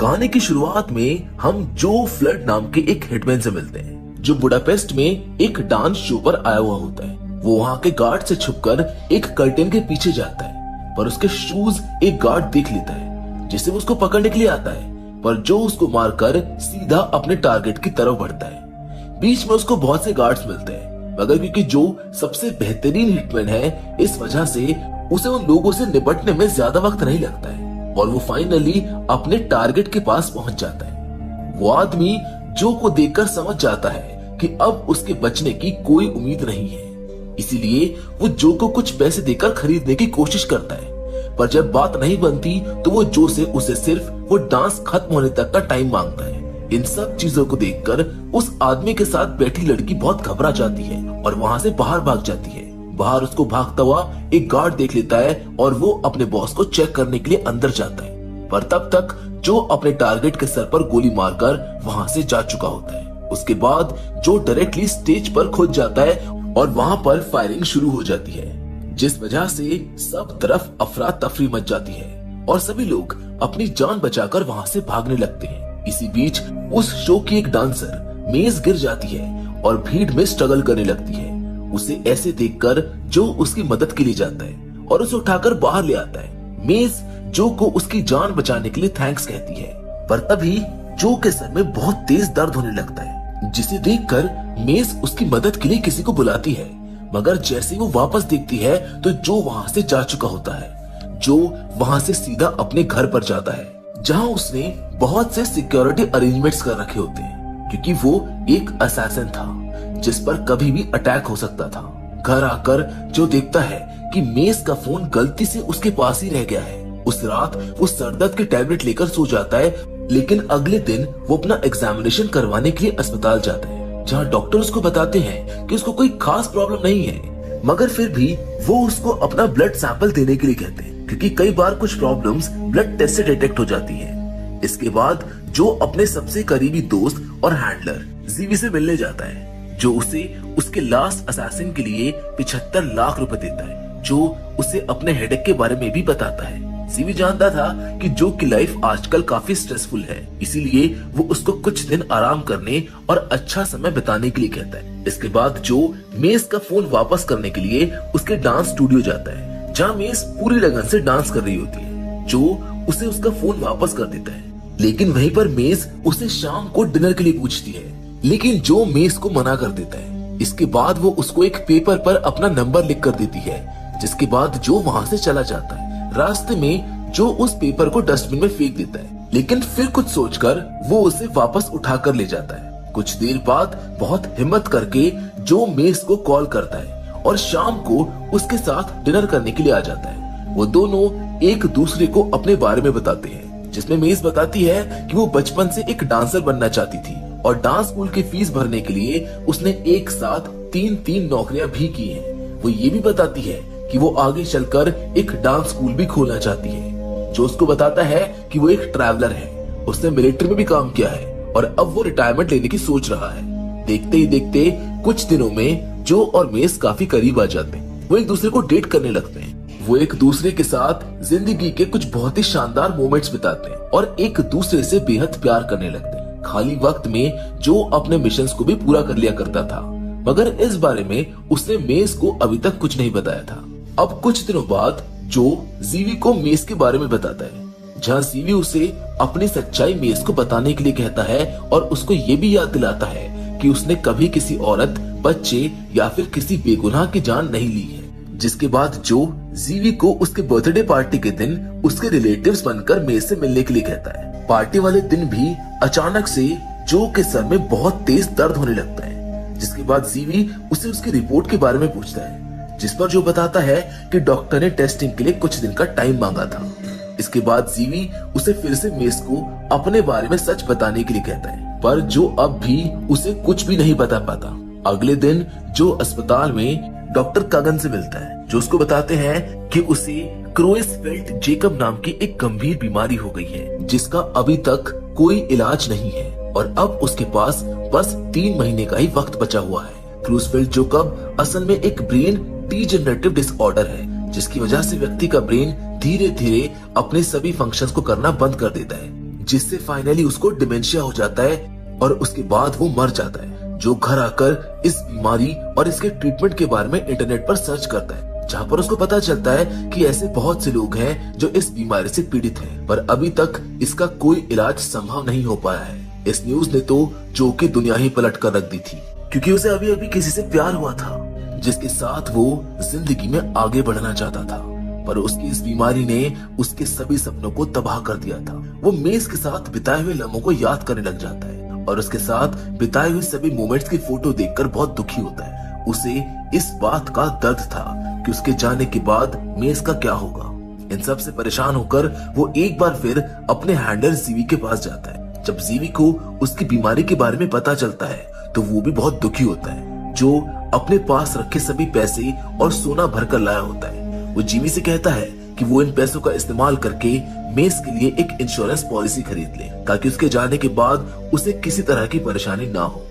कहानी की शुरुआत में हम जो फ्लड नाम के एक हिटमैन से मिलते हैं जो बुडापेस्ट में एक डांस शो पर आया हुआ होता है। वो वहाँ के गार्ड से छुपकर एक कर्टेन के पीछे जाता है, पर उसके शूज एक गार्ड देख लेता है जिसे उसको पकड़ने के लिए आता है, पर जो उसको मारकर सीधा अपने टारगेट की तरफ बढ़ता है। बीच में उसको बहुत से गार्ड्स मिलते हैं, मगर क्योंकि जो सबसे बेहतरीन हिटमैन है, इस वजह से उसे उन लोगों से निपटने में ज्यादा वक्त नहीं लगता है और वो फाइनली अपने टारगेट के पास पहुंच जाता है। वो आदमी जो को देखकर समझ जाता है कि अब उसके बचने की कोई उम्मीद नहीं है, इसीलिए वो जो को कुछ पैसे देकर खरीदने की कोशिश करता है। पर जब बात नहीं बनती तो वो जो से उसे सिर्फ वो डांस खत्म होने तक का टाइम मांगता है। इन सब चीजों को देखकर उस आदमी के साथ बैठी लड़की बहुत घबरा जाती है और वहाँ से बाहर भाग जाती है। बाहर उसको भागता हुआ एक गार्ड देख लेता है और वो अपने बॉस को चेक करने के लिए अंदर जाता है, पर तब तक जो अपने टारगेट के सर पर गोली मारकर वहाँ से जा चुका होता है। उसके बाद जो डायरेक्टली स्टेज पर खुद जाता है और वहाँ पर फायरिंग शुरू हो जाती है, जिस वजह से सब तरफ अफरा तफरी मच जाती है और सभी लोग अपनी जान बचाकर वहाँ से भागने लगते हैं। इसी बीच उस शो की एक डांसर मेज गिर जाती है और भीड़ में स्ट्रगल करने लगती है। उसे ऐसे देखकर जो उसकी मदद के लिए जाता है और उसे उठाकर बाहर ले आता है। मेज जो को उसकी जान बचाने के लिए थैंक्स कहती है, पर तभी जो के सर में बहुत तेज दर्द होने लगता है, जिसे देखकर मेज उसकी मदद के लिए किसी को बुलाती है, मगर जैसे वो वापस देखती है तो जो वहाँ से जा चुका होता है। जो वहाँ से सीधा अपने घर पर जाता है, जहाँ उसने बहुत से सिक्योरिटी अरेंजमेंट्स कर रखे होते हैं, क्योंकि वो एक असैसिन था जिस पर कभी भी अटैक हो सकता था। घर आकर जो देखता है कि मेज का फोन गलती से उसके पास ही रह गया है। उस रात वो सरदर्द की टैबलेट लेकर सो जाता है, लेकिन अगले दिन वो अपना एग्जामिनेशन करवाने के लिए अस्पताल जाता है, जहाँ डॉक्टर उसको बताते हैं कि उसको कोई खास प्रॉब्लम नहीं है, मगर फिर भी वो उसको अपना ब्लड सैंपल देने के लिए कहते हैं, क्योंकि कई बार कुछ प्रॉब्लम्स ब्लड टेस्ट से डिटेक्ट हो जाती है। इसके बाद जो अपने सबसे करीबी दोस्त और हैंडलर जीवी से मिलने जाता है, जो उसे उसके लास्ट असैसिन के लिए 75 लाख रुपए देता है, जो उसे अपने हेडेक के बारे में भी बताता है। जीवी जानता था कि जो की लाइफ आजकल काफी स्ट्रेसफुल है, इसीलिए वो उसको कुछ दिन आराम करने और अच्छा समय बिताने के लिए कहता है। इसके बाद जो मेज का फोन वापस करने के लिए उसके डांस स्टूडियो जाता है, जहाँ मेज पूरी लगन से डांस कर रही होती है। जो उसे उसका फोन वापस कर देता है, लेकिन वहीं पर मेज उसे शाम को डिनर के लिए पूछती है, लेकिन जो मेज को मना कर देता है। इसके बाद वो उसको एक पेपर पर अपना नंबर लिख कर देती है, जिसके बाद जो वहाँ से चला जाता है। रास्ते में जो उस पेपर को डस्टबिन में फेंक देता है, लेकिन फिर कुछ सोचकर वो उसे वापस उठा कर ले जाता है। कुछ देर बाद बहुत हिम्मत करके जो मेज को कॉल करता है और शाम को उसके साथ डिनर करने के लिए आ जाता है। वो दोनों एक दूसरे को अपने बारे में बताते हैं, जिसमें मेज बताती है कि वो बचपन से एक डांसर बनना चाहती थी और डांस स्कूल की फीस भरने के लिए उसने एक साथ 3 नौकरियां भी की हैं। वो ये भी बताती है कि वो आगे चलकर एक डांस स्कूल भी खोलना चाहती है। जो उसको बताता है कि वो एक ट्रैवलर है, उसने मिलिट्री में भी काम किया है और अब वो रिटायरमेंट लेने की सोच रहा है। देखते ही देखते कुछ दिनों में जो और मेज काफी करीब आ जाते हैं। वो एक दूसरे को डेट करने लगते हैं। वो एक दूसरे के साथ जिंदगी के कुछ बहुत ही शानदार मोमेंट्स बिताते हैं और एक दूसरे से बेहद प्यार करने लगते हैं। खाली वक्त में जो अपने मिशंस को भी पूरा कर लिया करता था, मगर इस बारे में उसने मेज को अभी तक कुछ नहीं बताया था। अब कुछ दिनों बाद जो जीवी को मेज के बारे में बताता है, जहाँ जीवी उसे अपनी सच्चाई मेज को बताने के लिए कहता है और उसको ये भी याद दिलाता है कि उसने कभी किसी औरत, बच्चे या फिर किसी बेगुनाह की जान नहीं ली है। जिसके बाद जो जीवी को उसके बर्थडे पार्टी के दिन उसके रिलेटिव्स बनकर मेज से मिलने के लिए कहता है। पार्टी वाले दिन भी अचानक से जो के सर में बहुत तेज दर्द होने लगता है, जिसके बाद जीवी उसे उसकी रिपोर्ट के बारे में पूछता है, जिस पर जो बताता है कि डॉक्टर ने टेस्टिंग के लिए कुछ दिन का टाइम मांगा था। इसके बाद जीवी उसे फिर से मेज को अपने बारे में सच बताने के लिए कहता है, पर जो अब भी उसे कुछ भी नहीं बता पाता। अगले दिन जो अस्पताल में डॉक्टर कागन से मिलता है, जो उसको बताते हैं कि उसे क्रोएसफेल्ड जेकब नाम की एक गंभीर बीमारी हो गई है, जिसका अभी तक कोई इलाज नहीं है और अब उसके पास बस 3 महीने का ही वक्त बचा हुआ है। क्रोएसफेल्ड जेकब असल में एक ब्रेन डीजेनरेटिव डिसऑर्डर है, जिसकी वजह से व्यक्ति का ब्रेन धीरे धीरे अपने सभी फंक्शंस को करना बंद कर देता है, जिससे फाइनली उसको डिमेंशिया हो जाता है और उसके बाद वो मर जाता है। जो घर आकर इस बीमारी और इसके ट्रीटमेंट के बारे में इंटरनेट पर सर्च करता है, जहाँ पर उसको पता चलता है कि ऐसे बहुत से लोग हैं जो इस बीमारी से पीड़ित हैं, पर अभी तक इसका कोई इलाज संभव नहीं हो पाया है। इस न्यूज ने तो जो की दुनिया ही पलट कर रख दी थी, क्योंकि उसे अभी अभी किसी से प्यार हुआ था जिसके साथ वो जिंदगी में आगे बढ़ना चाहता था, पर उसकी इस बीमारी ने उसके सभी सपनों को तबाह कर दिया था। वो मेस के साथ बिताए हुए लम्हों को याद करने लग जाता है और उसके साथ बिताए हुए सभी मोमेंट्स की फोटो देखकर बहुत दुखी होता है। उसे इस बात का दर्द था कि उसके जाने के बाद मेस का क्या होगा। इन सब से परेशान होकर वो एक बार फिर अपने हैंडलर जीवी के पास जाता है। जब जीवी को उसकी बीमारी के बारे में पता चलता है तो वो भी बहुत दुखी होता है, जो अपने पास रखे सभी पैसे और सोना भरकर लाया होता है। वो जीवी से कहता है कि वो इन पैसों का इस्तेमाल करके मेस के लिए एक इंश्योरेंस पॉलिसी खरीद ले, ताकि उसके जाने के बाद उसे किसी तरह की परेशानी ना हो।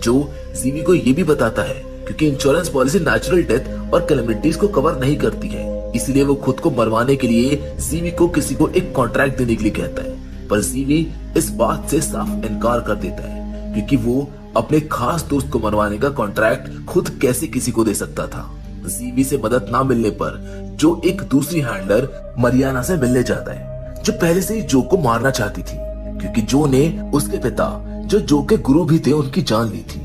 जो जीवी को ये भी बताता है क्योंकि इंश्योरेंस पॉलिसी नेचुरल डेथ और कैलेमिटीज को कवर नहीं करती है, इसलिए वो खुद को मरवाने के लिए जीवी को किसी को एक कॉन्ट्रैक्ट देने के लिए कहता है। पर जीवी इस बात से साफ इनकार कर देता है, क्योंकि वो अपने खास दोस्त को मरवाने का कॉन्ट्रैक्ट खुद कैसे किसी को दे सकता था। जीवी से मदद ना मिलने पर जो एक दूसरी हैंडलर मरियाना से मिलने जाता है, जो पहले से ही जो को मारना चाहती थी, क्योंकि जो ने उसके पिता जो के गुरु भी थे उनकी जान ली थी।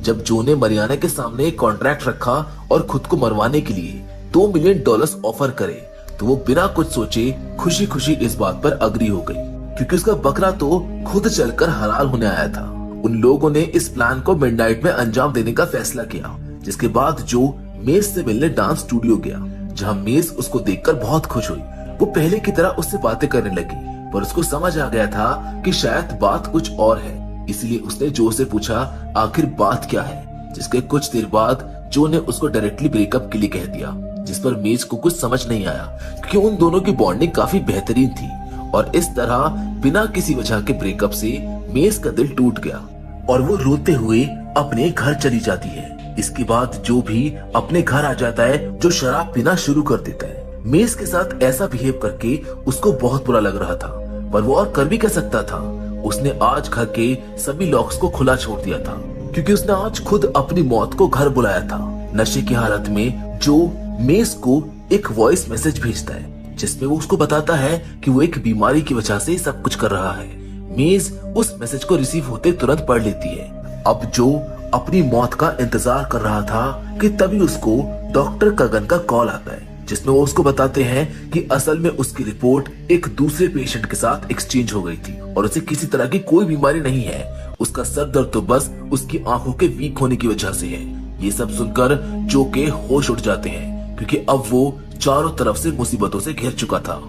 जब जो ने मरियाना के सामने एक कॉन्ट्रैक्ट रखा और खुद को मरवाने के लिए $2 मिलियन ऑफर करे, तो वो बिना कुछ सोचे खुशी खुशी इस बात पर अग्री हो गई, क्योंकि उसका बकरा तो खुद चलकर हलाल होने आया था। उन लोगों ने इस प्लान को मिडनाइट में अंजाम देने का फैसला किया, जिसके बाद जो मेस से मिलने डांस स्टूडियो गया, जहां मेस उसको देखकर बहुत खुश हुई। वो पहले की तरह उससे बातें करने लगी, पर उसको समझ आ गया था कि शायद बात कुछ और है, इसलिए उसने जो से पूछा आखिर बात क्या है, जिसके कुछ देर बाद जो ने उसको डायरेक्टली ब्रेकअप के लिए कह दिया, जिस पर मेस को कुछ समझ नहीं आया, क्योंकि उन दोनों की बॉन्डिंग काफी बेहतरीन थी। और इस तरह बिना किसी वजह के ब्रेकअप से मेस का दिल टूट गया और वो रोते हुए अपने घर चली जाती है। इसके बाद जो भी अपने घर आ जाता है, जो शराब पीना शुरू कर देता है। मेस के साथ ऐसा बिहेव करके उसको बहुत बुरा लग रहा था, पर वो और कर भी क्या सकता था। उसने आज घर के सभी लॉक्स को खुला छोड़ दिया था, क्योंकि उसने आज खुद अपनी मौत को घर बुलाया था। नशे की हालत में जो मेस को एक वॉइस मैसेज भेजता है, जिसमें वो उसको बताता है कि वो एक बीमारी की वजह से सब कुछ कर रहा है। मेज उस मैसेज को रिसीव होते तुरंत पढ़ लेती है। अब जो अपनी मौत का इंतजार कर रहा था कि तभी उसको डॉक्टर कगन का कॉल आता है, जिसमें वो उसको बताते हैं कि असल में उसकी रिपोर्ट एक दूसरे पेशेंट के साथ एक्सचेंज हो गई थी और उसे किसी तरह की कोई बीमारी नहीं है। उसका सर दर्द तो बस उसकी आंखों के वीक होने की वजह से है। ये सब सुनकर जो के होश उड़ जाते हैं, क्योंकि अब वो चारों तरफ से मुसीबतों से घिर चुका था।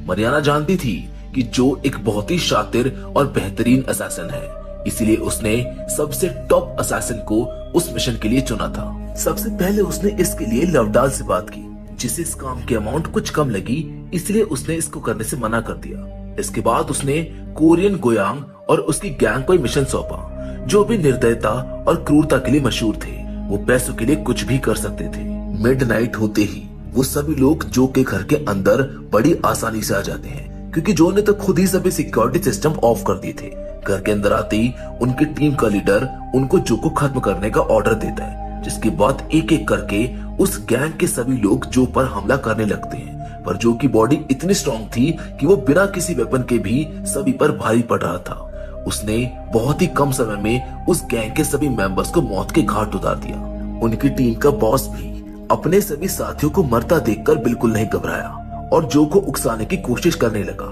मरियाना जानती थी कि जो एक बहुत ही शातिर और बेहतरीन असैसिन है, इसलिए उसने सबसे टॉप असैसिन को उस मिशन के लिए चुना था। सबसे पहले उसने इसके लिए लवडाल से बात की, जिसे इस काम की अमाउंट कुछ कम लगी, इसलिए उसने इसको करने से मना कर दिया। इसके बाद उसने कोरियन गोयांग और उसकी गैंग को मिशन सौंपा, जो भी निर्दयता और क्रूरता के लिए मशहूर थे। वो पैसों के लिए कुछ भी कर सकते थे। मिडनाइट होते ही वो सभी लोग जो के घर के अंदर बड़ी आसानी से आ जाते हैं, क्योंकि जो ने तो खुद ही सभी सिक्योरिटी सिस्टम ऑफ कर दिए थे। घर के अंदर आते ही उनकी टीम का लीडर उनको जो को खत्म करने का ऑर्डर देता है, जिसके बाद एक एक करके उस गैंग के सभी लोग जो पर हमला करने लगते हैं। पर जो की बॉडी इतनी स्ट्रॉन्ग थी कि वो बिना किसी वेपन के भी सभी पर भारी पड़ रहा था। उसने बहुत ही कम समय में उस गैंग के सभी मेंबर्स को मौत के घाट उतार दिया। उनकी टीम का बॉस भी अपने सभी साथियों को मरता देखकर बिल्कुल नहीं घबराया और जो को उकसाने की कोशिश करने लगा,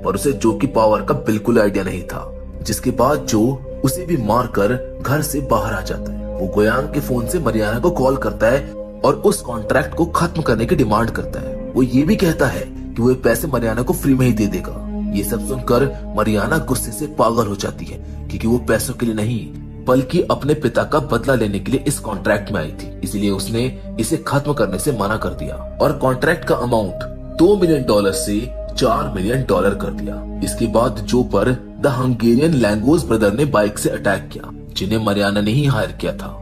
पर उसे जो की पावर का बिल्कुल आइडिया नहीं था। जिसके बाद जो उसे भी मारकर घर से बाहर आ जाता है। वो गोयांग के फोन से मरियाना को कॉल करता है और उस कॉन्ट्रैक्ट को खत्म करने की डिमांड करता है। वो ये भी कहता है कि वो पैसे मरियाना को फ्री में ही दे देगा। ये सब सुनकर मरियाना गुस्से से पागल हो जाती है, क्योंकि वो पैसों के लिए नहीं बल्कि अपने पिता का बदला लेने के लिए इस कॉन्ट्रैक्ट में आई थी। इसलिए उसने इसे खत्म करने से मना कर दिया और कॉन्ट्रैक्ट का अमाउंट $2 मिलियन से $4 मिलियन कर दिया। इसके बाद जो पर द हंगेरियन लैंगोस ब्रदर ने बाइक से अटैक किया, जिन्हें मरियाना ने ही हायर किया था।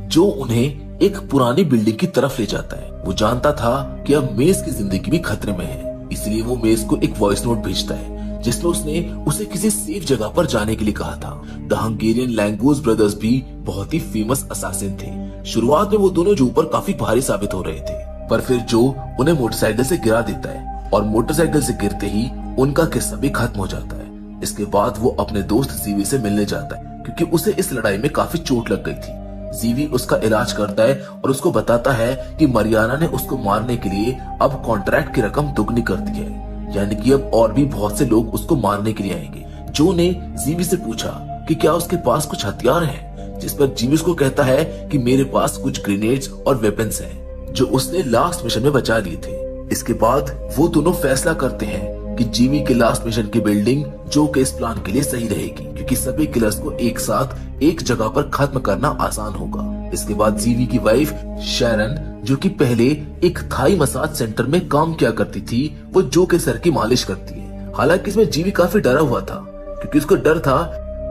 जो उन्हें एक पुरानी बिल्डिंग की तरफ ले जाता है। वो जानता था कि अब मेस की जिंदगी भी खतरे में है, इसलिए वो मेस को एक वॉइस नोट भेजता है, जिसमें उसने उसे किसी सेफ जगह पर जाने के लिए कहा था। द हंगेरियन लैंगोस ब्रदर्स भी बहुत ही फेमस असासिन थे। शुरुआत में वो दोनों जो पर काफी भारी साबित हो रहे थे, पर फिर जो उन्हें मोटरसाइकिल से गिरा देता है और मोटरसाइकिल से गिरते ही उनका किस्सा भी खत्म हो जाता है। इसके बाद वो अपने दोस्त जीवी से मिलने जाता है क्योंकि उसे इस लड़ाई में काफी चोट लग गई थी। जीवी उसका इलाज करता है और उसको बताता है कि मरियाना ने उसको मारने के लिए अब कॉन्ट्रैक्ट की रकम दुगनी कर दी है, यानी कि अब और भी बहुत से लोग उसको मारने के लिए आएंगे। जो ने जीवी से पूछा कि क्या उसके पास कुछ हथियार हैं, जिस पर जीवी उसको कहता है कि मेरे पास कुछ ग्रेनेड्स और वेपन्स हैं जो उसने लास्ट मिशन में बचा लिए थे। इसके बाद वो दोनों फैसला करते हैं कि जीवी के लास्ट मिशन की बिल्डिंग जो के इस प्लान के लिए सही रहेगी क्योंकि सभी किलर्स को एक साथ एक जगह पर खत्म करना आसान होगा। इसके बाद जीवी की वाइफ शैरन, जो कि पहले एक थाई मसाज सेंटर में काम किया करती थी, वो जो के सर की मालिश करती है। हालांकि इसमें जीवी काफी डरा हुआ था क्योंकि उसको डर था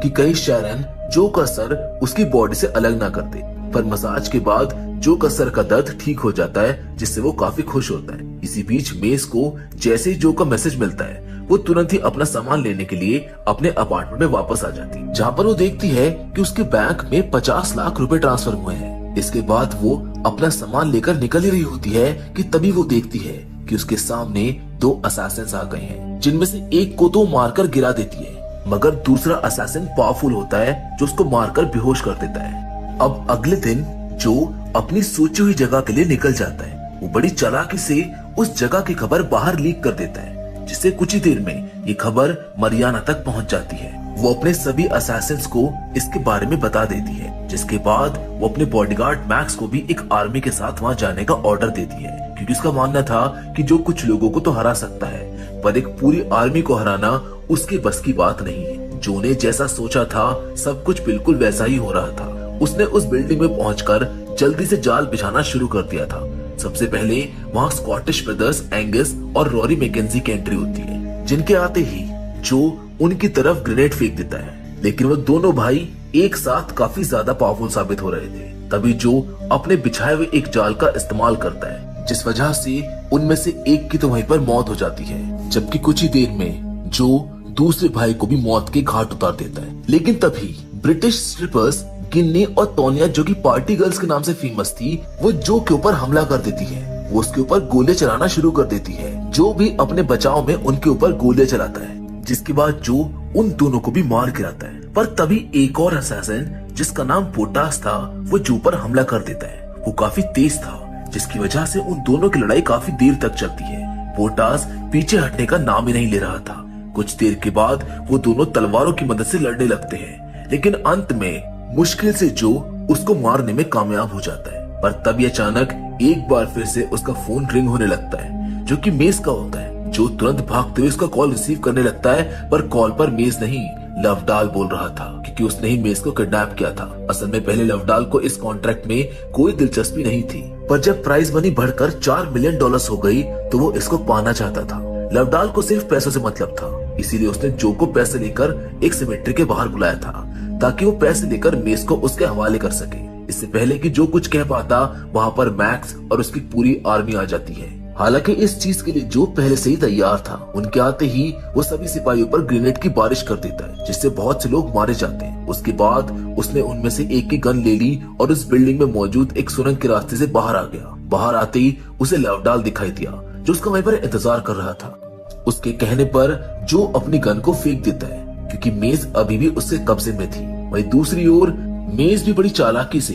कि कहीं शैरन जो का सर उसकी बॉडी से अलग ना कर दे। पर मसाज के बाद जो का सर का दर्द ठीक हो जाता है, जिससे वो काफी खुश होता है। इसी बीच मेस को जैसे ही जो का मैसेज मिलता है, वो तुरंत ही अपना सामान लेने के लिए अपने अपार्टमेंट में वापस आ जाती है, जहाँ पर वो देखती है कि उसके बैंक में 50 लाख रुपए ट्रांसफर हुए हैं। इसके बाद वो अपना सामान लेकर निकल ही रही होती है कि तभी वो देखती है कि उसके सामने 2 असैसिन्स आ गए हैं, जिनमें से एक को तो मारकर गिरा देती है, मगर दूसरा असैसिन पावरफुल होता है जो उसको मारकर बेहोश कर देता है। अब अगले दिन जो अपनी सोची हुई जगह के लिए निकल जाता है। वो बड़ी चालाकी से उस जगह की खबर बाहर लीक कर देता है, जिससे कुछ ही देर में ये खबर मरियाना तक पहुंच जाती है। वो अपने सभी असैसिन्स को इसके बारे में बता देती है, जिसके बाद वो अपने बॉडीगार्ड मैक्स को भी एक आर्मी के साथ वहाँ जाने का ऑर्डर देती है क्योंकि उसका मानना था कि जो कुछ लोगों को तो हरा सकता है, पर एक पूरी आर्मी को हराना उसके बस की बात नहीं है। जो ने जैसा सोचा था सब कुछ बिल्कुल वैसा ही हो रहा था। उसने उस बिल्डिंग में पहुंचकर जल्दी से जाल बिछाना शुरू कर दिया था। सबसे पहले वहाँ स्कॉटिश ब्रदर्स एंगस और रॉरी मैकेंजी की एंट्री होती है, जिनके आते ही जो उनकी तरफ ग्रेनेड फेंक देता है, लेकिन वो दोनों भाई एक साथ काफी ज्यादा पावरफुल साबित हो रहे थे। तभी जो अपने बिछाए हुए एक जाल का इस्तेमाल करता है, जिस वजह से उनमें से एक की तो वहीं पर मौत हो जाती है, जबकि कुछ ही देर में जो दूसरे भाई को भी मौत के घाट उतार देता है। लेकिन तभी ब्रिटिश स्ट्रिपर्स गिन्नी और तोनिया, जो कि पार्टी गर्ल्स के नाम से फेमस थी, वो जो के ऊपर हमला कर देती है। वो उसके ऊपर गोलियां चलाना शुरू कर देती है। जो भी अपने बचाव में उनके ऊपर गोलियां चलाता है, जिसके बाद जो उन दोनों को भी मार गिराता है। पर तभी एक और असैसिन जिसका नाम पोटास था, वो जो पर हमला कर देता है। वो काफी तेज था, जिसकी वजह से उन दोनों की लड़ाई काफी देर तक चलती है। पोटास पीछे हटने का नाम ही नहीं ले रहा था। कुछ देर के बाद वो दोनों तलवारों की मदद से लड़ने लगते हैं, लेकिन अंत में मुश्किल से जो उसको मारने में कामयाब हो जाता है। पर तभी अचानक एक बार फिर से उसका फोन रिंग होने लगता है, जो कि मेस का होता है। जो तुरंत भागते हुए उसका कॉल रिसीव करने लगता है, पर कॉल पर मेस नहीं लवडाल बोल रहा था क्योंकि उसने ही मेस को किडनैप किया था। असल में पहले लवडाल को इस कॉन्ट्रैक्ट में कोई दिलचस्पी नहीं थी, पर जब प्राइस मनी बढ़कर $4 मिलियन हो गई तो वो इसको पाना चाहता था। लवडाल को सिर्फ पैसों से मतलब था, इसीलिए उसने जो को पैसे लेकर एक सेमेट्री के बाहर बुलाया था ताकि वो पैसे लेकर मेस को उसके हवाले कर सके। इससे पहले कि जो कुछ कह पाता, वहाँ पर मैक्स और उसकी पूरी आर्मी आ जाती है। हालांकि इस चीज के लिए जो पहले से ही तैयार था, उनके आते ही वो सभी सिपाहियों पर ग्रेनेड की बारिश कर देता है, जिससे बहुत से लोग मारे जाते हैं। उसके बाद उसने उनमें से एक की गन ले ली और उस बिल्डिंग में मौजूद एक सुरंग के रास्ते से बाहर आ गया। बाहर आते ही उसे लवडाल दिखाई दिया, जो उसका वहीं पर इंतजार कर रहा था। उसके कहने पर जो अपनी गन को फेंक देता है क्योंकि मेज अभी भी उससे कब्जे में थी। वहीं दूसरी ओर मेज भी बड़ी चालाकी से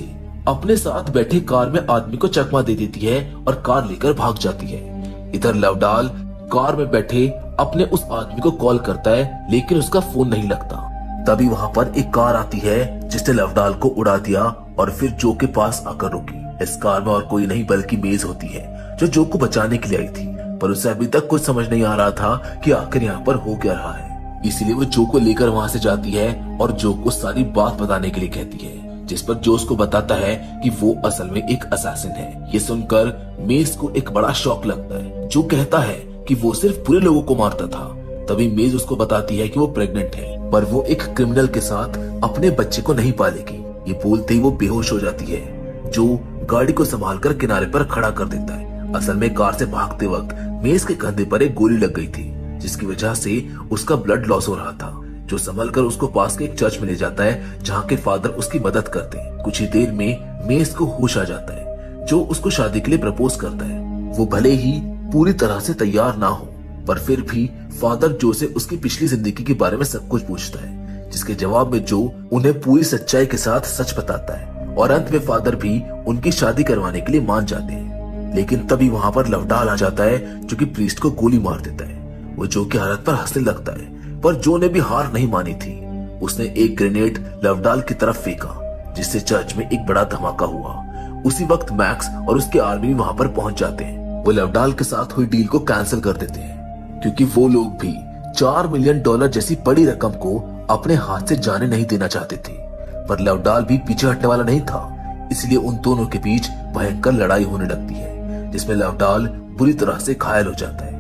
अपने साथ बैठे कार में आदमी को चकमा दे देती है और कार लेकर भाग जाती है। इधर लवडाल कार में बैठे अपने उस आदमी को कॉल करता है, लेकिन उसका फोन नहीं लगता। तभी वहाँ पर एक कार आती है जिसने लवडाल को उड़ा दिया और फिर जो के पास आकर रुकी। इस कार में और कोई नहीं बल्कि मेज होती है, जो को बचाने के लिए आई थी, पर उसे अभी तक कुछ समझ नहीं आ रहा था कि आखिर यहाँ पर हो क्या रहा है। इसीलिए वो जो को लेकर वहाँ से जाती है और जो को सारी बात बताने के लिए कहती है, जिस पर जो उसको बताता है कि वो असल में एक असैसिन है। ये सुनकर मेज को एक बड़ा शॉक लगता है। जो कहता है कि वो सिर्फ बुरे लोगों को मारता था। तभी मेज उसको बताती है कि वो प्रेग्नेंट है, पर वो एक क्रिमिनल के साथ अपने बच्चे को नहीं पालेगी। ये बोलते ही वो बेहोश हो जाती है। जो गाड़ी को संभालकर किनारे पर खड़ा कर देता है। असल में कार से भागते वक्त मेज के कंधे पर एक गोली लग गई थी, जिसकी वजह से उसका ब्लड लॉस हो रहा था। जो संभल कर उसको पास के एक चर्च में ले जाता है जहाँ के फादर उसकी मदद करते हैं। कुछ ही देर में मेज को होश आ जाता है जो उसको शादी के लिए प्रपोज करता है। वो भले ही पूरी तरह से तैयार ना हो पर फिर भी फादर जो से उसकी पिछली जिंदगी के बारे में सब कुछ पूछता है, जिसके जवाब में जो उन्हें पूरी सच्चाई के साथ सच बताता है और अंत में फादर भी उनकी शादी करवाने के लिए मान जाते हैं। लेकिन तभी वहां पर लवडाल आ जाता है जो कि प्रीस्ट को गोली मार देता है। वो जो की हालत पर हंसने लगता है पर जो ने भी हार नहीं मानी थी। उसने एक ग्रेनेड लवडाल की तरफ फेंका जिससे चर्च में एक बड़ा धमाका हुआ। उसी वक्त मैक्स और उसकी आर्मी वहां पर पहुंच जाते हैं। वो लवडाल के साथ हुई डील को कैंसिल कर देते हैं क्योंकि वो लोग भी $4 मिलियन जैसी बड़ी रकम को अपने हाथ से जाने नहीं देना चाहते थे। पर लवडाल भी पीछे हटने वाला नहीं था, इसलिए उन दोनों के बीच भयंकर लड़ाई होने लगती है जिसमें लवडाल बुरी तरह से घायल हो जाता है।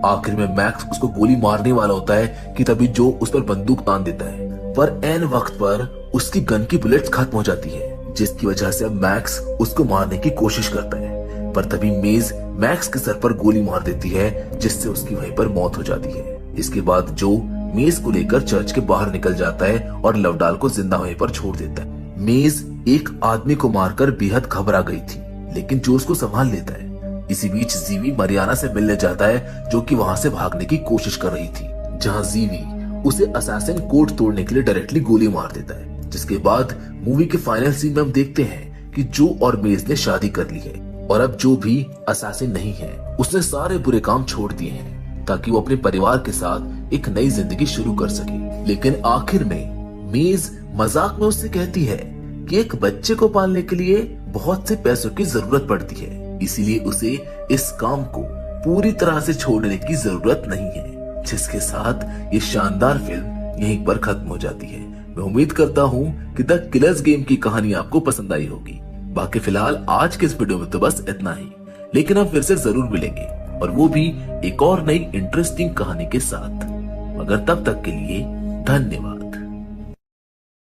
आखिर में मैक्स उसको गोली मारने वाला होता है कि तभी जो उस पर बंदूक तान देता है पर ऐन वक्त पर उसकी गन की बुलेट्स खत्म हो जाती है, जिसकी वजह से मैक्स उसको मारने की कोशिश करता है। पर तभी मेज मैक्स के सर पर गोली मार देती है जिससे उसकी वहीं पर मौत हो जाती है। इसके बाद जो मेज को लेकर चर्च के बाहर निकल जाता है और लवडाल को जिंदा वहीं पर छोड़ देता है। मेज एक आदमी को मारकर बेहद घबरा गई थी लेकिन जो उसको संभाल लेता है। इसी बीच जीवी मरियाना से मिलने जाता है जो कि वहां से भागने की कोशिश कर रही थी, जहां जीवी उसे असैसिन कोड तोड़ने के लिए डायरेक्टली गोली मार देता है। जिसके बाद मूवी के फाइनल सीन में हम देखते हैं कि जो और मेज ने शादी कर ली है और अब जो भी असैसिन नहीं है उसने सारे बुरे काम छोड़ दिए हैं ताकि वो अपने परिवार के साथ एक नई जिंदगी शुरू कर सके। लेकिन आखिर में मेज मजाक में उससे कहती है कि एक बच्चे को पालने के लिए बहुत से पैसों की जरूरत पड़ती है, इसीलिए उसे इस काम को पूरी तरह से छोड़ने की जरूरत नहीं है। जिसके साथ ये शानदार फिल्म यहीं पर खत्म हो जाती है। मैं उम्मीद करता हूँ कि द किलर्स गेम की कहानी आपको पसंद आई होगी। बाकी फिलहाल आज के इस वीडियो में तो बस इतना ही, लेकिन हम फिर से जरूर मिलेंगे और वो भी एक और नई इंटरेस्टिंग कहानी के साथ। मगर तब तक के लिए धन्यवाद।